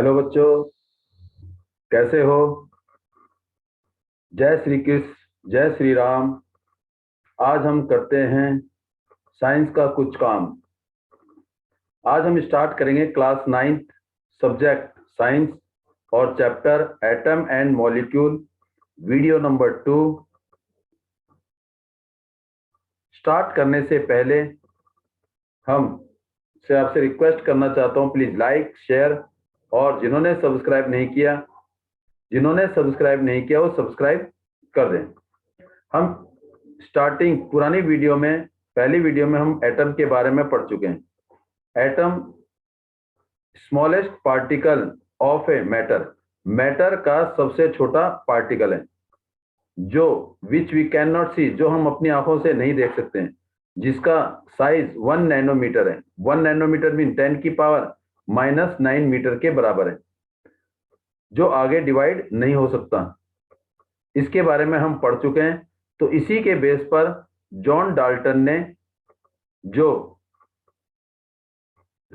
Hello बच्चों, कैसे हो? जय श्री कृष्ण, जय श्री राम। आज हम करते हैं साइंस का कुछ काम। आज हम स्टार्ट करेंगे क्लास 9th सब्जेक्ट साइंस और chapter atom and molecule, video number 2। Start करने से पहले हम से आपसे रिक्वेस्ट करना चाहता हूं, प्लीज लाइक शेयर, और जिन्होंने सब्सक्राइब नहीं किया वो सब्सक्राइब कर दें। हम स्टार्टिंग पुरानी वीडियो में, पहली वीडियो में हम एटम के बारे में पढ़ चुके हैं। Atom smallest particle of a matter, matter का सबसे छोटा पार्टिकल है, जो विच वी कैन नॉट सी, जो हम अपनी आंखों से नहीं देख सकते हैं, जिसका साइज 1 नैनोमीटर है। 1 नैनोमीटर मीन 10 की पावर -9 मीटर के बराबर है, जो आगे डिवाइड नहीं हो सकता। इसके बारे में हम पढ़ चुके हैं। तो इसी के बेस पर जॉन डाल्टन ने, जो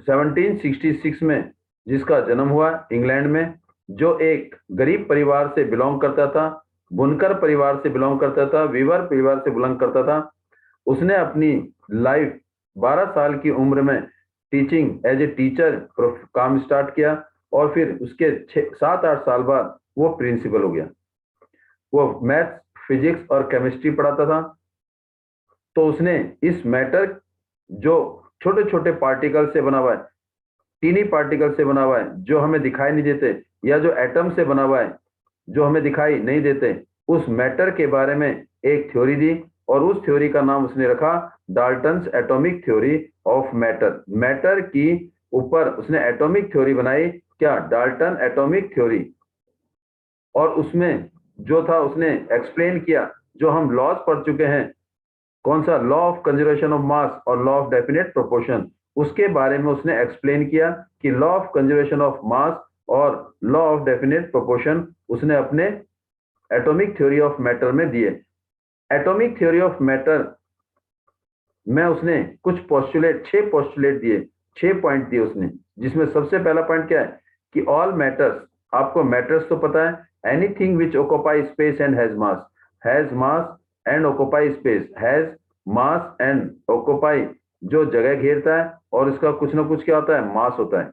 1766 में जिसका जन्म हुआ इंग्लैंड में, जो एक गरीब परिवार से बिलोंग करता था, बुनकर परिवार से बिलोंग करता था, वीवर परिवार से बिलोंग करता था, उसने अपनी लाइफ 12 साल की उम्र में टीचिंग एज ए टीचर काम स्टार्ट किया, और फिर उसके 7-8 साल बाद वो प्रिंसिपल हो गया। वो मैथ्स, फिजिक्स और केमिस्ट्री पढ़ाता था। तो उसने इस मैटर, जो छोटे छोटे पार्टिकल से बना हुआ है, टीनी पार्टिकल से बना हुआ है, जो हमें दिखाई नहीं देते, या जो एटम से बना हुआ है जो हमें दिखाई नहीं देते, उस मैटर के बारे में एक थ्योरी दी, और उस थ्योरी का नाम उसने रखा Dalton's atomic theory of matter. Matter की ऊपर उसने एटॉमिक थ्योरी बनाई, क्या? Dalton atomic theory. और उसमें जो था उसने एक्सप्लेन किया, जो हम लॉज पढ़ चुके हैं, कौन सा? लॉ ऑफ कंजर्वेशन ऑफ मास और लॉ ऑफ डेफिनेट प्रोपोर्शन। उसके बारे में उसने एक्सप्लेन किया कि लॉ ऑफ कंजर्वेशन ऑफ मास और लॉ ऑफ डेफिनेट प्रोपोर्शन उसने अपने एटॉमिक थ्योरी ऑफ मैटर में दिए। एटॉमिक थ्योरी ऑफ मैटर में उसने कुछ पोस्टुलेट, 6 पोस्टुलेट दिए, 6 पॉइंट दिए उसने, जिसमें सबसे पहला पॉइंट क्या है कि ऑल मैटर्स, आपको मैटर्स तो पता है, anything which occupy space and has mass and occupy space, has mass and occupy, जो जगह घेरता है और इसका कुछ ना कुछ क्या होता है? मास होता है,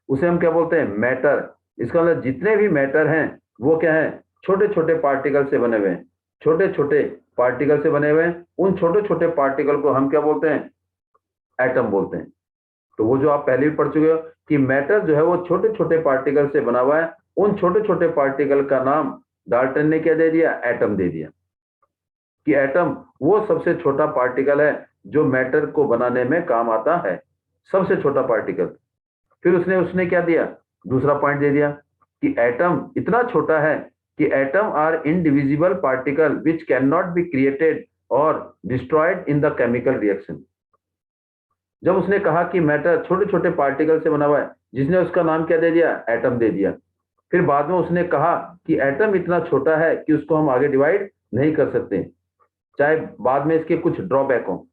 उसे हम क्या बोलते हैं? मैटर। इसका मतलब जितने भी मैटर हैं वो क्या है? छोटे छोटे पार्टिकल से बने हुए हैं, छोटे छोटे पार्टिकल से बने हुए हैं। उन छोटे छोटे पार्टिकल को हम क्या बोलते हैं? एटम बोलते हैं। तो वो जो आप पहले भी पढ़ चुके हो कि मैटर जो है वो छोटे छोटे पार्टिकल से बना हुआ है, उन छोटे छोटे पार्टिकल का नाम डाल्टन ने क्या दे दिया? एटम दे दिया। कि एटम वो सबसे छोटा पार्टिकल है जो मैटर को बनाने में काम आता है, सबसे छोटा पार्टिकल। फिर उसने उसने क्या दिया? दूसरा पॉइंट दे दिया कि एटम इतना छोटा है कि atom are indivisible particle which can not be created और destroyed in the chemical reaction. जब उसने कहा कि मैटर छोटे छोटे पार्टिकल से बना हुआ है, जिसने उसका नाम क्या दे दिया? एटम दे दिया। फिर बाद में उसने कहा कि एटम इतना छोटा है कि उसको हम आगे डिवाइड नहीं कर सकते, चाहे बाद में इसके कुछ ड्रॉबैक हो।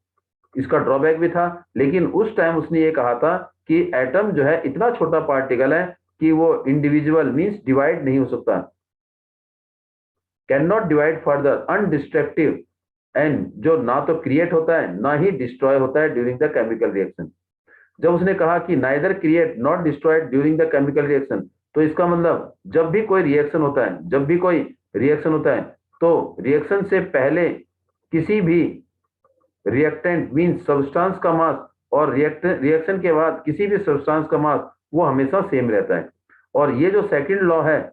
इसका ड्रॉबैक भी था, लेकिन उस टाइम उसने ये कहा था कि एटम जो है इतना छोटा पार्टिकल है कि वो इंडिविजुअल मींस डिवाइड नहीं हो सकता, can not divide further, undestructive, and जो ना तो क्रिएट होता है ना ही डिस्ट्रॉय होता है ड्यूरिंग द केमिकल रिएक्शन। जब उसने कहा कि neither create not destroyed during the chemical reaction, तो इसका मतलब जब भी कोई रिएक्शन होता है, जब भी कोई रिएक्शन होता है, तो रिएक्शन से पहले किसी भी रिएक्टेंट मींस सब्सटेंस का मास, और रिएक्शन के बाद किसी भी सब्सटेंस का मास वो हमेशा सेम रहता है। और ये जो सेकंड लॉ है,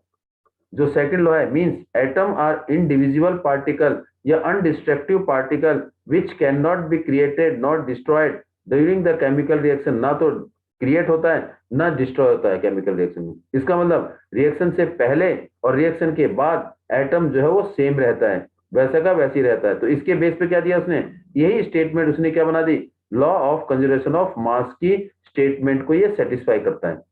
जो सेकंड लॉ है means atom are indivisible particle या undestructive particle which can not be created not destroyed during the chemical reaction. ना तो क्रिएट होता है ना डिस्ट्रॉय होता है केमिकल रिएक्शन में। इसका मतलब रिएक्शन से पहले और रिएक्शन के बाद एटम जो है वो सेम रहता है, वैसा का वैसी रहता है। तो इसके बेस पे क्या दिया उसने? यही स्टेटमेंट उसने क्या बना दी? Law of conservation of mass की स्टेटमेंट को ये सेटिस्फाई करता है।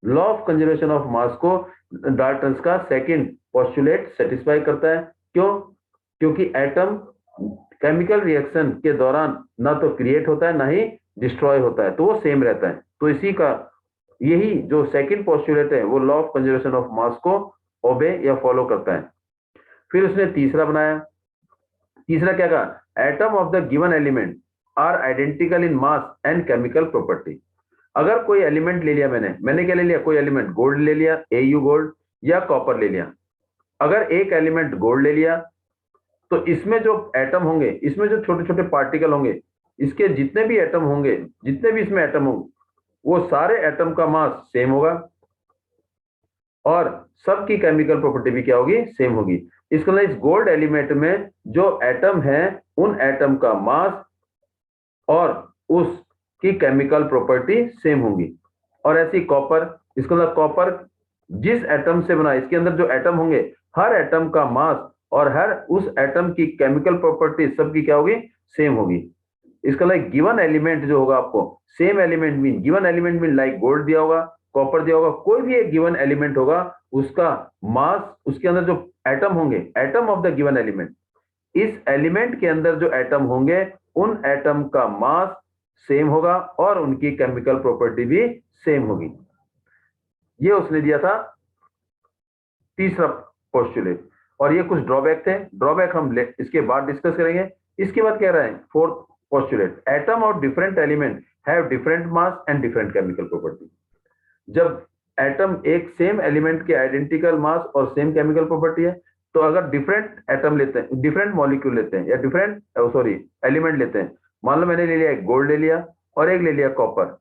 Law of conservation of mass को डाल्टन्स का सेकंड पोस्टुलेट सेटिस्फाई करता है। क्यों? क्योंकि एटम केमिकल रिएक्शन के दौरान ना तो क्रिएट होता है ना ही डिस्ट्रॉय होता है, तो वो सेम रहता है। तो इसी का यही जो सेकंड पोस्टुलेट है वो law of conservation of mass को ओबे या फॉलो करता है। फिर उसने तीसरा बनाया। तीसरा क्या कहा, atom of the given element are identical in mass and chemical property. अगर कोई एलिमेंट ले लिया मैंने क्या ले लिया, कोई एलिमेंट गोल्ड ले लिया, एयू गोल्ड, या कॉपर ले लिया। अगर एक एलिमेंट गोल्ड ले लिया तो इसमें जो एटम होंगे, इसमें जो छोटे छोटे पार्टिकल होंगे, इसके जितने भी एटम होंगे, जितने भी इसमें एटम होंगे, वो सारे एटम का मास सेम होगा और सबकी केमिकल प्रॉपर्टी भी क्या होगी, सेम होगी। इसके लिए इस गोल्ड एलिमेंट में जो एटम है उन एटम का मास और उसकी केमिकल प्रॉपर्टी सेम होंगी। और ऐसी कॉपर, इसके अंदर कॉपर जिस एटम से बना, इसके अंदर जो एटम होंगे हर एटम का मास और हर उस एटम की केमिकल प्रॉपर्टी सबकी क्या होगी, सेम होगी। इसका लाइक गिवन एलिमेंट जो होगा आपको same element mean, given element mean like gold दिया होगा, कॉपर दिया होगा, कोई भी एक गिवन एलिमेंट होगा उसका मास, उसके अंदर जो एटम होंगे, atom of the given element, इस एलिमेंट के अंदर जो एटम होंगे उन एटम का मास सेम होगा और उनकी केमिकल प्रॉपर्टी भी सेम होगी। ये उसने दिया था तीसरा पोस्टुलेट। और ये कुछ ड्रॉबैक थे, ड्रॉबैक हम इसके बाद डिस्कस करेंगे। इसके बाद कह रहा है fourth postulate, atom of different element have different mass and different chemical property. जब एटम एक सेम एलिमेंट के आइडेंटिकल मास और सेम केमिकल प्रॉपर्टी है, तो अगर डिफरेंट एटम लेते हैं, डिफरेंट मॉलिक्यूल लेते हैं या डिफरेंट एलिमेंट लेते हैं, मान लो मैंने ले लिया एक गोल्ड ले लिया और एक ले लिया कॉपर,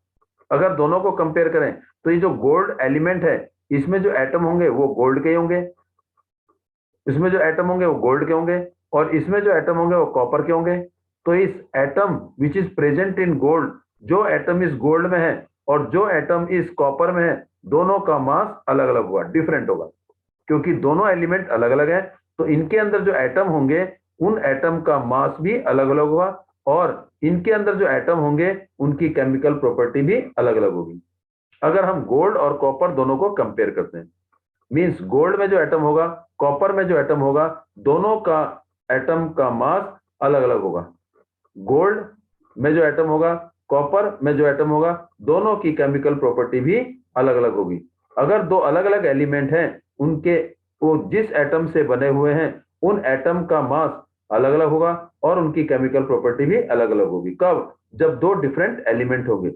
अगर दोनों को कंपेयर करें तो ये जो गोल्ड एलिमेंट है इसमें जो एटम होंगे वो गोल्ड के होंगे, इसमें जो एटम होंगे वो गोल्ड के होंगे, और इसमें जो एटम होंगे वो कॉपर के होंगे। तो इस atom which is present in gold, जो एटम इस गोल्ड में है और जो एटम इस कॉपर में है, दोनों का मास अलग अलग होगा, डिफरेंट होगा, क्योंकि दोनों एलिमेंट अलग अलग है। तो इनके अंदर जो एटम होंगे उन एटम का मास भी अलग अलग होगा और इनके अंदर जो एटम होंगे उनकी केमिकल प्रॉपर्टी भी अलग अलग होगी। अगर हम गोल्ड और कॉपर दोनों को कंपेयर करते हैं, मींस गोल्ड में जो एटम होगा, कॉपर में जो एटम होगा, दोनों का एटम का मास अलग अलग होगा। गोल्ड में जो एटम होगा, कॉपर में जो एटम होगा, दोनों की केमिकल प्रॉपर्टी भी अलग अलग होगी। अगर दो अलग अलग एलिमेंट हैं, उनके वो जिस एटम से बने हुए हैं उन एटम का मास अलग अलग होगा और उनकी केमिकल प्रॉपर्टी भी अलग अलग होगी। कब, जब दो डिफरेंट एलिमेंट होंगे,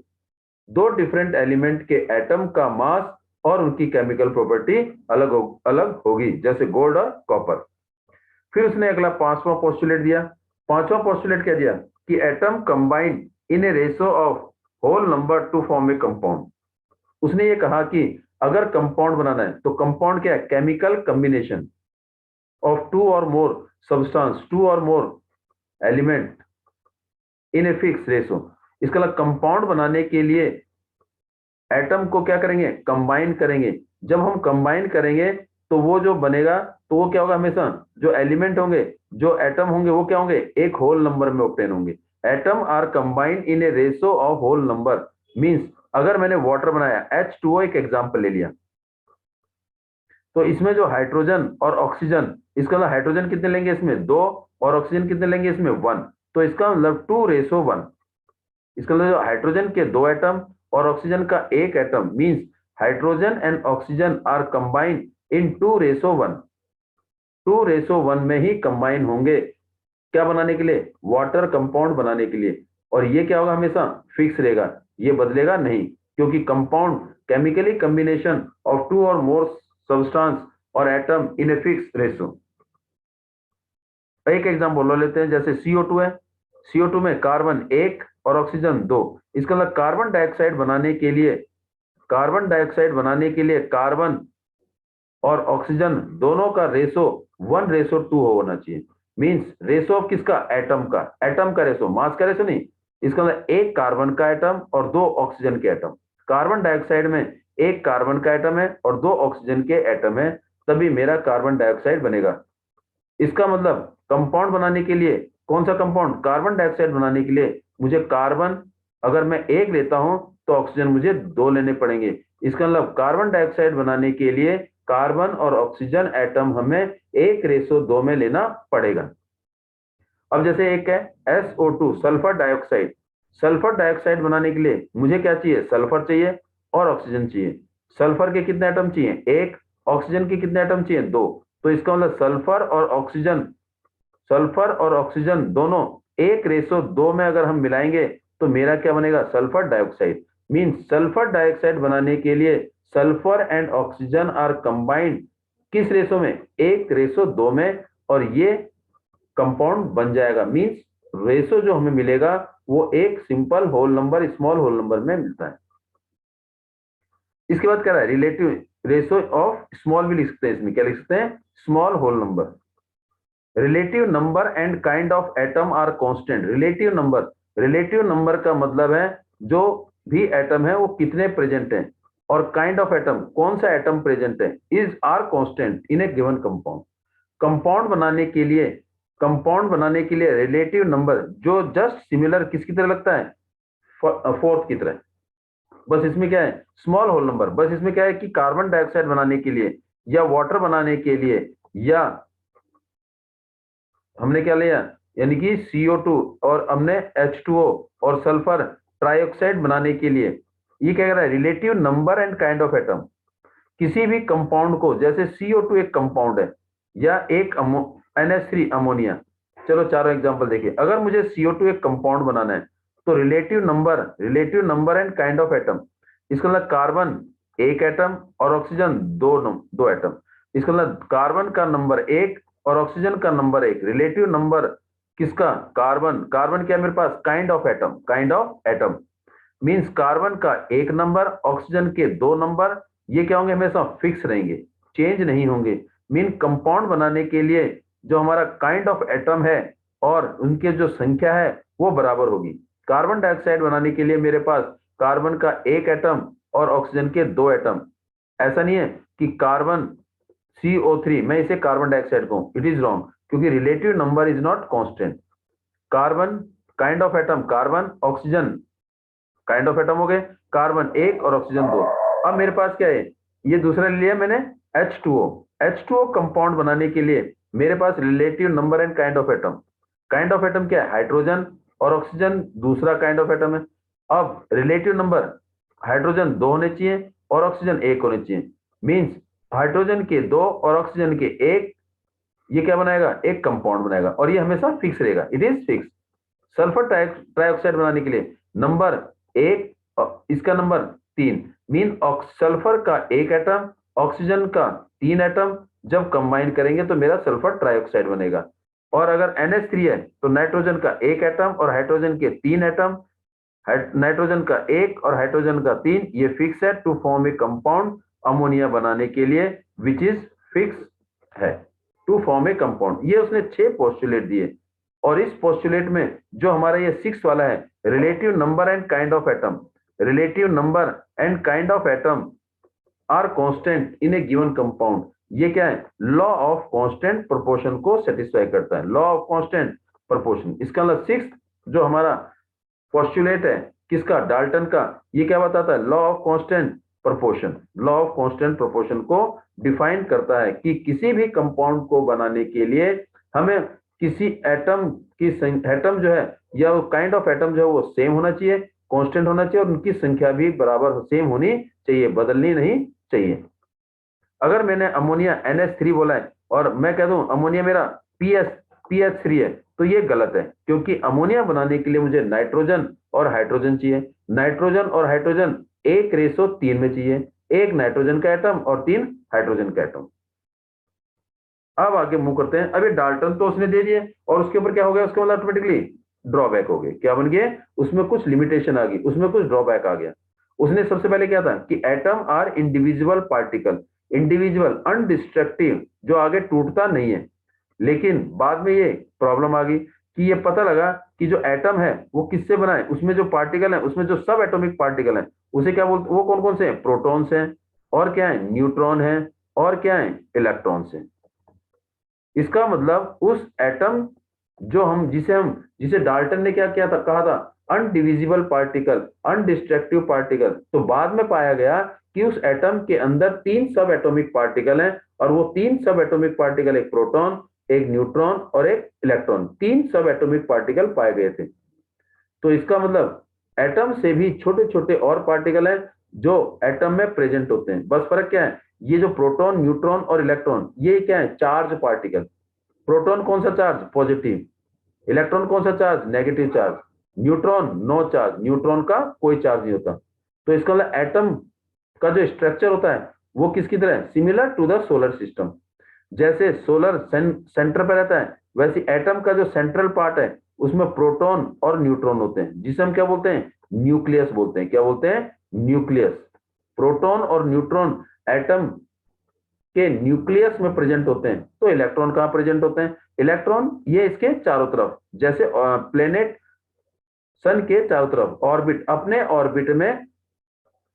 दो डिफरेंट एलिमेंट के एटम का मास और उनकी केमिकल प्रॉपर्टी अलग होगी, जैसे गोल्ड और कॉपर। फिर उसने अगला पांचवा पोस्टुलेट दिया। पांचवा पोस्टुलेट क्या दिया कि atom combine in a ratio of whole number to form a compound. उसने ये कहा कि अगर कंपाउंड बनाना है तो कंपाउंड क्या है, chemical combination of two or more substance, to or more element in a fix ratio. इसका मतलब कंपाउंड बनाने के लिए एटम को क्या करेंगे, कंबाइन करेंगे। जब हम कंबाइन करेंगे तो वो जो बनेगा तो वो क्या होगा, हमेशा जो एलिमेंट होंगे, जो एटम होंगे वो क्या होंगे, एक होल नंबर में ऑब्टेन होंगे। Atom are combined in a ratio of whole number, means अगर मैंने वाटर बनाया H2O एक एग्जांपल ले लिया, तो इसमें जो हाइड्रोजन और ऑक्सीजन, इसका मतलब हाइड्रोजन कितने लेंगे इसमें 2 और ऑक्सीजन कितने लेंगे इसमें 1, तो इसका मतलब 2:1। इसका मतलब हाइड्रोजन के 2 एटम और ऑक्सीजन का 1 atom, means hydrogen and oxygen are combined in 2:1। 2:1 में ही कंबाइन होंगे, क्या बनाने के लिए, वाटर कंपाउंड बनाने के लिए। और ये क्या होगा, हमेशा फिक्स रहेगा, ये बदलेगा नहीं, क्योंकि compound chemically combination of two or more substance और atom in a fix ratio. एक एग्जांपल लेते हैं, जैसे CO2 है, CO2 में कार्बन 1 और ऑक्सीजन 2। इसका मतलब कार्बन डाइऑक्साइड बनाने के लिए, कार्बन डाइऑक्साइड बनाने के लिए कार्बन और ऑक्सीजन दोनों का रेशो 1:2 होना चाहिए। मींस रेशो ऑफ किसका, एटम का, एटम का रेशो, मास का रेशो नहीं। इसका मतलब एक कार्बन का एटम और 2 ऑक्सीजन के एटम। कार्बन डाइऑक्साइड में एक कार्बन का एटम है और 2 ऑक्सीजन के एटम है, तभी मेरा कार्बन डाइऑक्साइड बनेगा। इसका मतलब कंपाउंड बनाने के लिए, कौन सा कंपाउंड, कार्बन डाइऑक्साइड बनाने के लिए मुझे कार्बन अगर मैं 1 लेता हूं तो ऑक्सीजन मुझे 2 लेने पड़ेंगे। इसका मतलब कार्बन डाइऑक्साइड बनाने के लिए कार्बन और ऑक्सीजन एटम हमें 1:2 में लेना पड़ेगा। अब जैसे एक है SO2 sulphur dioxide, sulphur dioxide बनाने के लिए मुझे क्या चाहिए, सल्फर चाहिए, और ऑक्सीजन चाहिए। सल्फर के कितने एटम चाहिए? एक। ऑक्सीजन के कितने एटम चाहिए? दो। तो इसका मतलब सल्फर और ऑक्सीजन दोनों 1:2 में अगर हम मिलाएंगे तो मेरा क्या बनेगा? Sulphur dioxide. Means sulphur dioxide बनाने के लिए sulphur and oxygen are combined किस रेशो में? 1:2 में, और ये कंपाउंड बन जाएगा। मींस रेशो जो हमें मिलेगा वो एक simple whole number, small whole number में मिलता है। इसके बाद क्या रहा है? रिलेटिव रेशो ऑफ स्मॉल भी लिख सकते हैं इसमें। क्या लिख सकते हैं? Small whole number. Relative number and kind of atom are constant. Relative number का मतलब है जो भी एटम है वो कितने प्रेजेंट हैं, और काइंड ऑफ एटम कौन सा एटम प्रेजेंट है, is are constant in a given compound. Compound बनाने के लिए रिलेटिव नंबर जो जस्ट सिमिलर किसकी तरह लगता है? फोर्थ की तरह। बस इसमें क्या है? Small whole number. बस इसमें क्या है कि कार्बन डाइऑक्साइड बनाने के लिए या वाटर बनाने के लिए, या हमने क्या लिया, यानी कि CO2, और हमने H2O और सल्फर ट्राइऑक्साइड बनाने के लिए, ये क्या कह रहा है? Relative number and kind of atom. किसी भी कंपाउंड को, जैसे CO2 एक कंपाउंड है, या एक NH3 अमोनिया। चलो चारों एग्जांपल देखिए। अगर मुझे CO2 एक कंपाउंड बनाना है तो relative number and kind of atom, इसका मतलब कार्बन एक एटम और ऑक्सीजन दो एटम। इसका मतलब कार्बन का नंबर एक और ऑक्सीजन का नंबर एक। रिलेटिव नंबर किसका? कार्बन क्या है मेरे पास? Kind of atom means carbon का एक नंबर, ऑक्सीजन के दो नंबर। ये क्या होंगे? हमेशा फिक्स रहेंगे, चेंज नहीं होंगे। मीन कंपाउंड बनाने के लिए जो हमारा काइंड ऑफ एटम है और उनके जो संख्या है वो बराबर होगी। कार्बन डाइऑक्साइड बनाने के लिए मेरे पास कार्बन का एक एटम और ऑक्सीजन के दो एटम। ऐसा नहीं है कि कार्बन CO3 मैं इसे कार्बन डाइऑक्साइड कहूं, इट इज रॉन्ग, क्योंकि relative number is not constant. Carbon kind of atom carbon, oxygen kind of atom हो गए, कार्बन एक और ऑक्सीजन दो। अब मेरे पास क्या है? ये दूसरा लिया मैंने, H2O कंपाउंड बनाने के लिए मेरे पास relative number and kind of atom क्या है? हाइड्रोजन और ऑक्सीजन दूसरा काइंड ऑफ एटम है। अब रिलेटिव नंबर, हाइड्रोजन दो होने चाहिए और ऑक्सीजन एक होने चाहिए। मींस हाइड्रोजन के दो और ऑक्सीजन के एक, ये क्या बनाएगा? एक कंपाउंड बनाएगा, और ये हमेशा फिक्स रहेगा, it is fix. Sulphur trioxide बनाने के लिए नंबर एक, इसका नंबर तीन। मीन सल्फर का एक एटम, ऑक्सीजन का तीन एटम, जब कंबाइन करेंगे तो मेरा सल्फर ट्राइऑक्साइड बनेगा। और अगर NH3 है तो नाइट्रोजन का एक एटम और हाइड्रोजन के तीन एटम, नाइट्रोजन का एक और हाइड्रोजन का तीन, ये फिक्स है to form a compound ammonia बनाने के लिए, विच इज फिक्स है टू फॉर्म ए कंपाउंड। ये उसने 6 पोस्टुलेट दिए, और इस पोस्टुलेट में जो हमारा ये 6 वाला है, relative number and kind of atom are constant in a given compound, ये क्या है? लॉ ऑफ कांस्टेंट प्रोपोर्शन को सेटिस्फाई करता है। लॉ ऑफ कांस्टेंट प्रोपोर्शन, इसका मतलब 6 जो हमारा पोस्टुलेट है किसका? डाल्टन का, ये क्या बताता है? Law of constant proportion. Law of constant proportion को डिफाइन करता है कि किसी भी कंपाउंड को बनाने के लिए हमें किसी एटम जो है या वो काइंड ऑफ एटम जो है वो सेम होना चाहिए, कांस्टेंट होना चाहिए, और उनकी संख्या भी बराबर सेम होनी चाहिए, बदलनी नहीं चाहिए। अगर मैंने अमोनिया NH3 बोला है और मैं कह दूं अमोनिया मेरा PH3 है, तो ये गलत है, क्योंकि अमोनिया बनाने के लिए मुझे नाइट्रोजन और हाइड्रोजन चाहिए। नाइट्रोजन और हाइड्रोजन 1:3 में चाहिए, एक नाइट्रोजन का एटम और 3 हाइड्रोजन का एटम। अब आगे मूव करते हैं। अब ये डाल्टन तो उसने दे दिए, और उसके ऊपर क्या हो गया? उसके मतलब ऑटोमेटिकली ड्रॉबैक हो गए। क्या बन गए? उसमें कुछ लिमिटेशन आ गई, उसमें कुछ ड्रॉबैक आ गया। उसने सबसे पहले क्या था कि atom are individual particle, individual undestructive, जो आगे टूटता नहीं है। लेकिन बाद में ये प्रॉब्लम आ गई कि ये पता लगा कि जो एटम है वो किससे बना है, उसमें जो पार्टिकल है, उसमें जो सब एटॉमिक पार्टिकल है, उसे क्या बोलते? वो कौन कौन से हैं? प्रोटॉन्स हैं, और क्या है? न्यूट्रॉन है, और क्या है? इलेक्ट्रॉन्स हैं। इसका मतलब उस एटम जो जिसे डाल्टन ने क्या किया था, कहा था अनडिविजिबल पार्टिकल, अनडिस्ट्रक्टिव पार्टिकल, तो बाद में पाया गया कि उस एटम के अंदर 3 सब एटॉमिक पार्टिकल हैं, और वो 3 सब एटॉमिक पार्टिकल, एक प्रोटॉन, एक न्यूट्रॉन और एक इलेक्ट्रॉन, 3 सब एटॉमिक पार्टिकल पाए गए थे। तो इसका मतलब एटम से भी छोटे छोटे और पार्टिकल हैं, जो एटम में प्रेजेंट होते हैं। बस फर्क क्या है, ये जो प्रोटॉन, न्यूट्रॉन और इलेक्ट्रॉन, ये क्या है, चार्ज पार्टिकल। प्रोटॉन कौन सा चार्ज, पॉजिटिव। इलेक्ट्रॉन कौन सा charge, negative charge. Neutron no charge, neutron का कोई चार्ज नहीं होता। तो इसका मतलब एटम का जो स्ट्रक्चर होता है वो किसकी तरह है, similar to the solar system. जैसे सोलर सेंटर पे रहता है, वैसे एटम का जो सेंट्रल पार्ट है उसमें प्रोटॉन और न्यूट्रॉन होते हैं, जिसे हम क्या बोलते हैं, न्यूक्लियस बोलते हैं। क्या बोलते हैं, न्यूक्लियस। प्रोटॉन और न्यूट्रॉन एटम के न्यूक्लियस में प्रेजेंट होते हैं। तो इलेक्ट्रॉन कहां प्रेजेंट होते हैं, इलेक्ट्रॉन ये इसके चारों तरफ, जैसे प्लेनेट सन के चारों तरफ ऑर्बिट, अपने ऑर्बिट में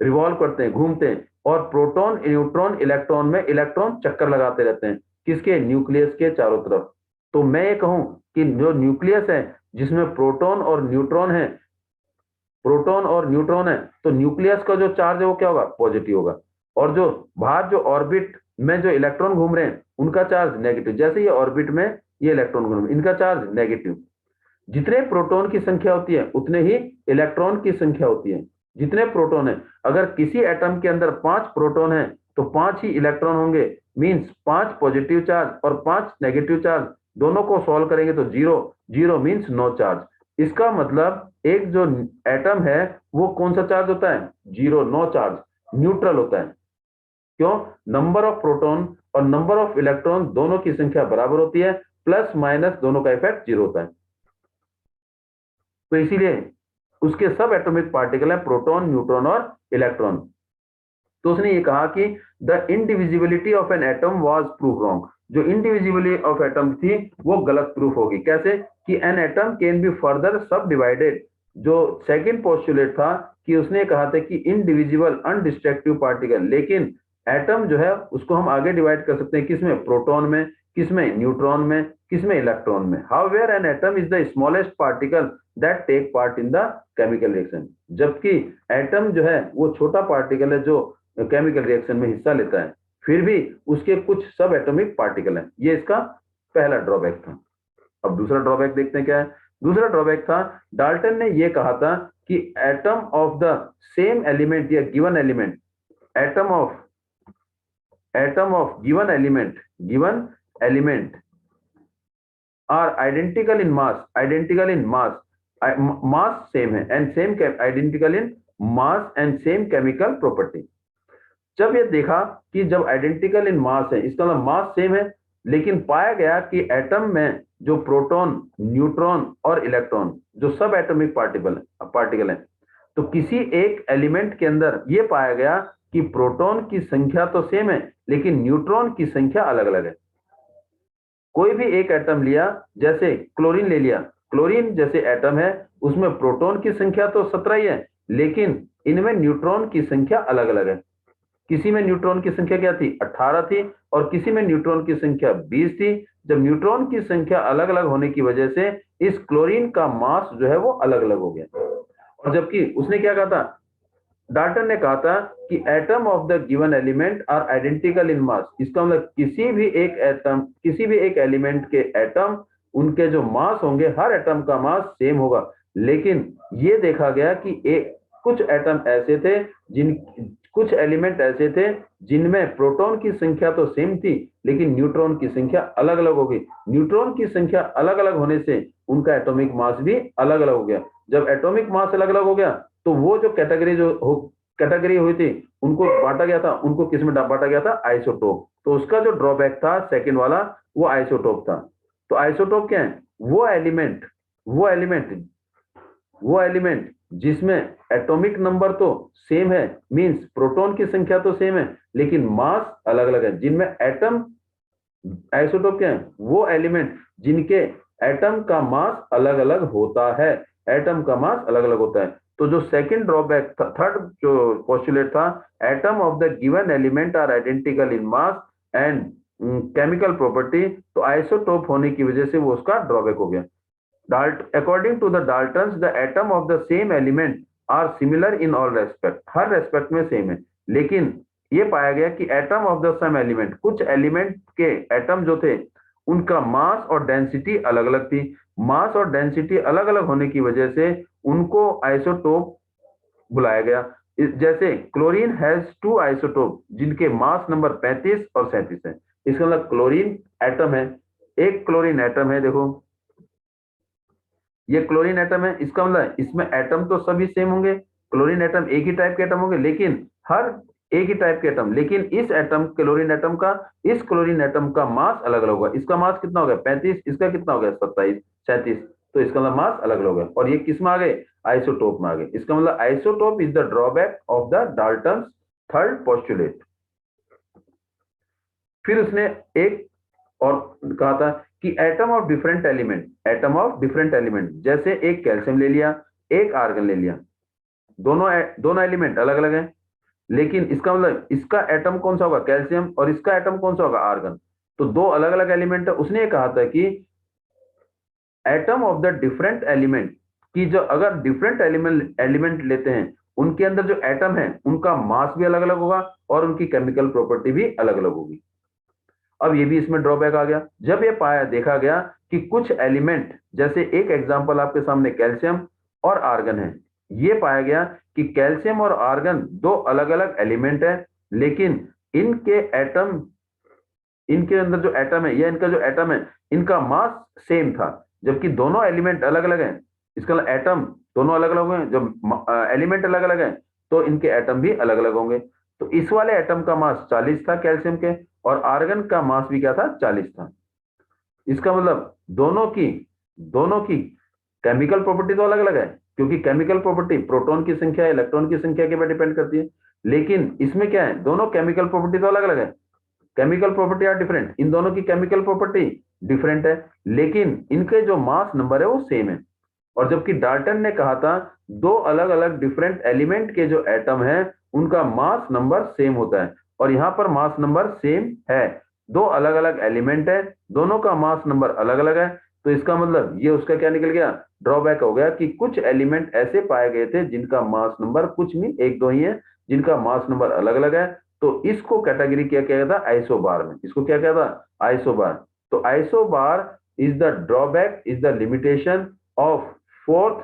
रिवॉल्व करते हैं, घूमते हैं। और प्रोटॉन, न्यूट्रॉन, इलेक्ट्रॉन में इलेक्ट्रॉन चक्कर लगाते रहते हैं, किसके, न्यूक्लियस के चारों तरफ। तो मैं ये कहूं कि जो न्यूक्लियस है जिसमें प्रोटॉन और न्यूट्रॉन है, प्रोटॉन और न्यूट्रॉन है, तो न्यूक्लियस का जो चार्ज है वो क्या होगा, पॉजिटिव होगा। और जो बाहर जो ऑर्बिट में जो इलेक्ट्रॉन घूम रहे हैं उनका चार्ज नेगेटिव। जैसे ये ऑर्बिट में ये इलेक्ट्रॉन घूम रहे हैं, इनका चार्ज नेगेटिव। जितने प्रोटॉन की संख्या होती है उतने ही इलेक्ट्रॉन की संख्या होती है। जितने प्रोटॉन है, अगर किसी एटम के अंदर 5 प्रोटॉन है तो 5 ही इलेक्ट्रॉन होंगे, मींस 5 पॉजिटिव चार्ज और 5 नेगेटिव चार्ज। दोनों को सॉल्व करेंगे तो zero, zero means no charge. इसका मतलब एक जो एटम है वो कौन सा चार्ज होता है, जीरो, नो चार्ज, न्यूट्रल होता है। क्यों, नंबर ऑफ प्रोटॉन और नंबर ऑफ इलेक्ट्रॉन दोनों की संख्या बराबर होती है, प्लस माइनस दोनों का इफेक्ट जीरो होता है। तो इसीलिए उसके सब एटॉमिक पार्टिकल है प्रोटॉन, न्यूट्रॉन और इलेक्ट्रॉन। तो उसने ये कहा कि the indivisibility of an atom was prove wrong. जो इंडिविजिबिलिटी ऑफ एटम थी वो गलत प्रूफ होगी। कैसे, कि an atom can be further सब डिवाइडेड। जो सेकंड पोस्टुलेट था कि उसने कहा था कि इनडिविजिबल अनडिस्ट्रक्टिव पार्टिकल, लेकिन एटम जो है उसको हम आगे डिवाइड कर सकते हैं, किसमें, प्रोटॉन में, किसमें, न्यूट्रॉन में, किसमें, इलेक्ट्रॉन में। However an atom is the smallest particle that take part in the chemical reaction. जबकि एटम जो है वो छोटा पार्टिकल है जो केमिकल रिएक्शन में हिस्सा लेता है, फिर भी उसके कुछ सब एटॉमिक पार्टिकल हैं। ये इसका पहला ड्रॉबैक था। अब दूसरा ड्रॉबैक देखते हैं क्या है। दूसरा ड्रॉबैक था, डाल्टन ने यह कहा था कि atom of the same element या given element, atom of given element are identical in mass, mass same है and same identical in mass and same chemical property. जब ये देखा कि जब आइडेंटिकल इन मास है, इसका मतलब मास सेम है, लेकिन पाया गया कि एटम में जो प्रोटॉन, न्यूट्रॉन और इलेक्ट्रॉन जो सब एटॉमिक पार्टिकल है, तो किसी एक एलिमेंट के अंदर ये पाया गया कि प्रोटॉन की संख्या तो सेम है लेकिन न्यूट्रॉन की संख्या अलग अलग है। कोई भी एक एटम लिया, जैसे क्लोरीन ले लिया, क्लोरीन जैसे एटम है उसमें प्रोटॉन की संख्या तो 17 ही है, लेकिन इनमें न्यूट्रॉन की संख्या अलग अलग है। किसी में न्यूट्रॉन की संख्या क्या थी, 18 थी, और किसी में न्यूट्रॉन की संख्या 20 थी। जब न्यूट्रॉन की संख्या अलग अलग होने की वजह से इस क्लोरीन का मास जो है वो अलग अलग हो गया। और जबकि उसने क्या कहा था, डाल्टन ने कहा था कि atom of the given element are identical in mass. इसका मतलब किसी भी एक एलिमेंट के एटम, उनके जो मास होंगे, हर एटम का मास सेम होगा। लेकिन ये देखा गया कि कुछ एटम ऐसे थे कुछ एलिमेंट ऐसे थे जिनमें प्रोटॉन की संख्या तो सेम थी लेकिन न्यूट्रॉन की संख्या अलग अलग हो गई। न्यूट्रॉन की संख्या अलग अलग होने से उनका एटॉमिक मास भी अलग अलग हो गया। जब एटॉमिक मास अलग अलग हो गया तो वो जो कैटेगरी हुई थी उनको बांटा गया था, उनको किस में बांटा गया था, आइसोटोप। तो उसका जो ड्रॉबैक था सेकंड वाला, वो आइसोटोप था। तो आइसोटोप क्या है, वो एलिमेंट जिसमें एटॉमिक नंबर तो सेम है, मींस प्रोटॉन की संख्या तो सेम है लेकिन मास अलग अलग है, जिनमें एटम, आइसोटोप क्या है, वो एलिमेंट जिनके एटम का मास अलग अलग होता है, एटम का मास अलग अलग होता है। तो जो सेकंड ड्रॉबैक था, थर्ड जो पोस्टुलेट था, atom of the given element are identical in mass and chemical property, तो आइसोटोप होने की वजह से वो उसका ड्रॉबैक हो गया। According to the Daltons, the atom of the same element are similar in all respect, हर रेस्पेक्ट में सेम है। लेकिन ये पाया गया कि atom of the some element, कुछ एलिमेंट के एटम जो थे उनका मास और डेंसिटी अलग अलग थी। मास और डेंसिटी अलग अलग होने की वजह से उनको आइसोटोप बुलाया गया। जैसे क्लोरीन हैज 2 आइसोटोप जिनके मास नंबर 35 और 37 है। इसका मतलब क्लोरीन एटम है, एक क्लोरीन एटम है, देखो ये क्लोरीन एटम है, इसका मतलब इसमें एटम तो सभी सेम होंगे, क्लोरीन एटम एक ही टाइप के एटम होंगे, लेकिन हर एक ही टाइप के एटम, लेकिन इस एटम क्लोरीन एटम का, इस क्लोरीन एटम का मास अलग अलग होगा। इसका मास कितना हो गया 35, इसका कितना हो गया 27, 37, तो इसका मतलब मास अलग अलग होगा। और ये किस में आ गए, आइसोटोप में आ गए। इसका मतलब isotope is the drawback of the Dalton third postulate. फिर उसने एक और कहा था कि atom of different element, atom of different element, जैसे एक कैल्शियम ले लिया, एक आर्गन ले लिया, दोनों दोनों एलिमेंट अलग अलग हैं, लेकिन इसका मतलब इसका एटम कौन सा होगा कैल्शियम और इसका एटम कौन सा होगा आर्गन, तो दो अलग अलग एलिमेंट है। उसने ये कहा था कि atom of the different element की जो अगर डिफरेंट एलिमेंट एलिमेंट लेते हैं उनके अंदर जो एटम है उनका मास भी अलग अलग होगा और उनकी केमिकल प्रॉपर्टी भी अलग अलग होगी। अब ये भी इसमें ड्रॉबैक आ गया, जब ये पाया देखा गया कि कुछ एलिमेंट, जैसे एक एग्जांपल आपके सामने कैल्शियम और आर्गन है, ये पाया गया कि कैल्शियम और आर्गन दो अलग अलग एलिमेंट है, लेकिन इनके एटम, इनके अंदर जो एटम है या इनका जो एटम है इनका मास सेम था, जबकि दोनों एलिमेंट अलग अलग हैं। इसका मतलब एटम दोनों अलग अलग हैं, जब एलिमेंट अलग अलग हैं तो इनके एटम भी अलग अलग होंगे। तो इस वाले एटम का मास 40 था कैल्शियम के, और आर्गन का मास भी क्या था 40 था। इसका मतलब दोनों की केमिकल प्रॉपर्टी तो अलग अलग है, क्योंकि केमिकल प्रॉपर्टी प्रोटॉन की संख्या इलेक्ट्रॉन की संख्या के ऊपर डिपेंड करती है, लेकिन इसमें क्या है दोनों केमिकल प्रॉपर्टी तो अलग अलग है, केमिकल प्रॉपर्टी आर डिफरेंट, इन दोनों की केमिकल प्रॉपर्टी डिफरेंट है, लेकिन इनके जो मास नंबर है वो सेम है। और जबकि डाल्टन ने कहा था दो अलग अलग डिफरेंट एलिमेंट के जो एटम है उनका मास नंबर सेम होता है, और यहां पर मास नंबर सेम है, दो अलग अलग एलिमेंट है, दोनों का मास नंबर अलग अलग है। तो इसका मतलब ये उसका क्या निकल गया, ड्रॉबैक हो गया कि कुछ एलिमेंट ऐसे पाए गए थे जिनका मास नंबर कुछ नहीं एक दो ही है, जिनका मास नंबर अलग अलग है। तो इसको कैटेगरी क्या किया गया था आइसोबार में, इसको क्या किया था आइसोबार। तो isobar is the drawback, is the limitation of fourth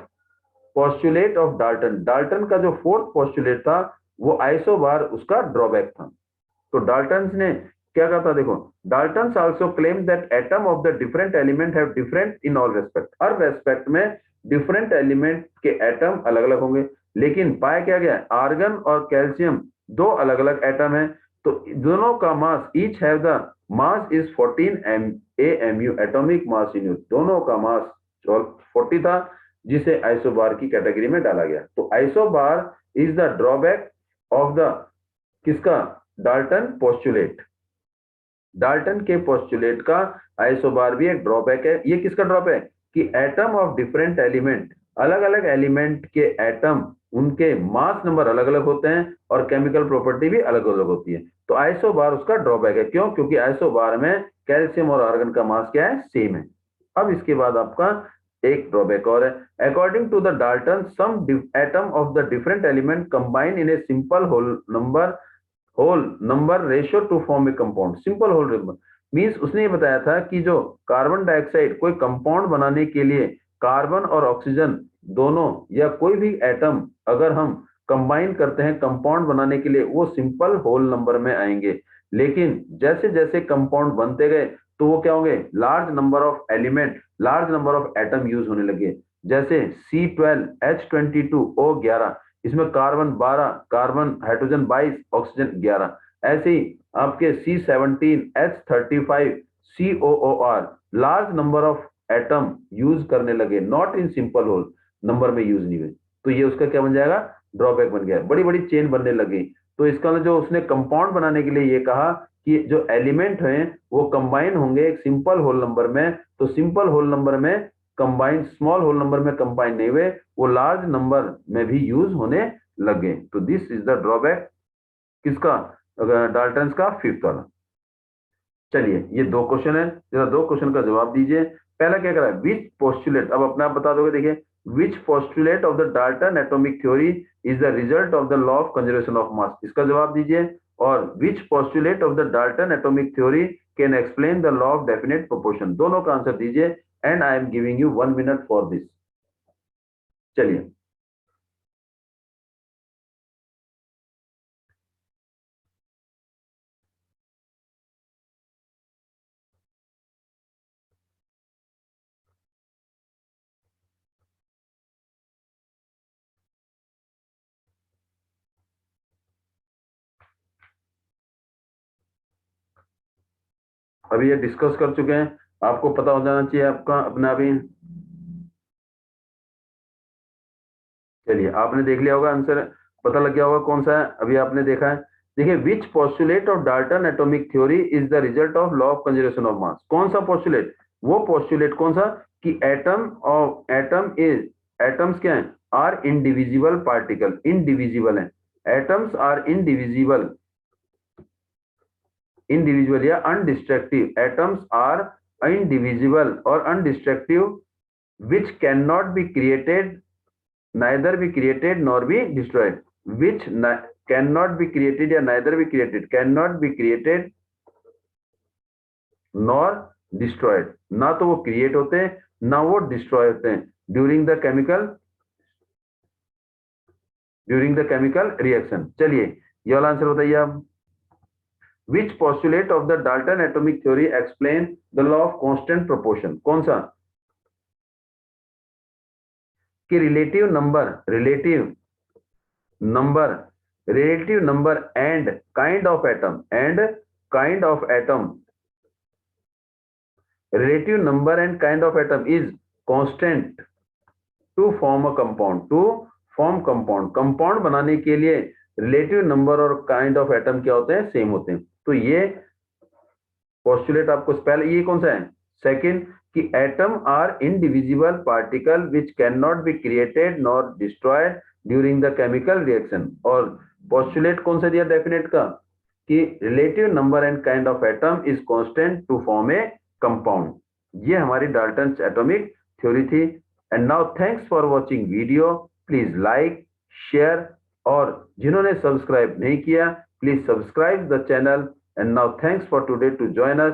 postulate of Dalton. Dalton का जो फोर्थ पोस्टुलेट था वो आइसोबार उसका ड्रॉबैक था। तो डाल्टन ने क्या कहा था, देखो Dalton also claim that atom of the different element have different in all respect, her respect में डिफरेंट एलिमेंट के एटम अलग अलग होंगे, लेकिन पाया क्या गया आर्गन और कैल्शियम दो अलग अलग एटम है, तो दोनों का mass each have the mass is 14 AMU atomic mass in unit, दोनों का मास 40 था, जिसे आइसोबार की कैटेगरी में डाला गया। तो isobar is the drawback of the किसका डाल्टन पोस्टुलेट, डाल्टन के पोस्टुलेट का आइसोबार भी एक ड्रॉबैक है। ये किसका ड्रॉबैक कि एटम ऑफ डिफरेंट एलिमेंट, अलग अलग एलिमेंट के एटम उनके मास नंबर अलग अलग होते हैं और केमिकल प्रॉपर्टी भी अलग अलग होती है। तो आइसोबार उसका ड्रॉबैक है, क्यों, क्योंकि आइसोबार में कैल्शियम और आर्गन का मास क्या है सेम है। अब इसके बाद आपका एक ड्रॉबैक और है, according to the Dalton some atom of the different element combine in a simple whole number ratio to form a compound. Simple whole number means उसने ये बताया था कि जो कार्बन डाइऑक्साइड कोई कंपाउंड बनाने के लिए कार्बन और ऑक्सीजन दोनों या कोई भी एटम अगर हम कंबाइन करते हैं कंपाउंड बनाने के लिए वो सिंपल होल नंबर में आएंगे, लेकिन जैसे जैसे कंपाउंड बनते गए तो वो क्या होंगे large number of element, large number of atom use होने लगे। जैसे C12H22O11, इसमें कार्बन 12, कार्बन हाइड्रोजन 22, ऑक्सीजन 11। ऐसे ही आपके C17H35COOR large number of atom use करने लगे, not in simple whole number में यूज नहीं हुए, तो ये उसका क्या बन जाएगा ड्रॉबैक बन गया, बड़ी बड़ी चेन बनने लगी। तो इसका जो उसने कंपाउंड बनाने के लिए ये कहा कि जो एलिमेंट हैं वो कंबाइन होंगे एक सिंपल होल नंबर में, तो सिंपल होल नंबर में कंबाइन, स्मॉल होल नंबर में कंबाइन नहीं हुए, वो लार्ज नंबर में भी यूज होने लगे। तो दिस इज द ड्रॉबैक किसका डाल्टन का फिफ्थ वाला। चलिए ये दो क्वेश्चन है, जरा दो क्वेश्चन का जवाब दीजिए। पहला क्या करा है विच पोस्टुलेट, अब अपने आप बता दोगे, देखिए which postulate of the Dalton atomic theory is the result of the law of conservation of mass, इसका जवाब दीजिए। और which postulate of the Dalton atomic theory can explain the law of definite proportion, दोनों का answer दीजिए and I am giving you 1 minute for this. चलिए अभी ये डिस्कस कर चुके हैं, आपको पता हो जाना चाहिए आपका अपने आप ही। चलिए, आपने देख लिया होगा आंसर, पता लग गया होगा कौन सा है, अभी आपने देखा है। देखिए, which postulate of Dalton atomic theory is the result of law of conservation of mass. कौन सा पोस्टुलेट, वो पोस्टुलेट कौन सा कि एटम्स क्या है, आर इंडिविजिबल पार्टिकल, इंडिविजिबल है, एटम्स आर इंडिविजिबल, इंडिविजुअल या अनडिस्ट्रक्टिव, एटम्स आर इंडिविजिबल और undestructive, which can not be created, neither be created nor be destroyed, which cannot be created या neither be created, cannot be created nor destroyed, ना तो वो create होते हैं ना वो डिस्ट्रॉय होते हैं ड्यूरिंग द केमिकल रिएक्शन। चलिए, ये वाला आंसर बताइए आप। Which postulate of the Dalton atomic theory explain the law of constant proportion. कौन सा कि relative number and kind of atom relative number and kind of atom is constant to form a compound। Compound बनाने के लिए relative number और kind of atom क्या होते हैं, सेम होते हैं। तो ये पोस्टुलेट आपको पहले, ये कौन सा है, सेकंड, कि atom are indivisible particle which can not be created nor destroyed during the chemical reaction. और पोस्टुलेट कौन सा दिया डेफिनेट का कि relative number and kind of atom is constant to form a compound. ये हमारी डाल्टन एटॉमिक थ्योरी थी। And now thanks for watching video, please like share, और जिन्होंने सब्सक्राइब नहीं किया please subscribe the channel. And now thanks for today to join us.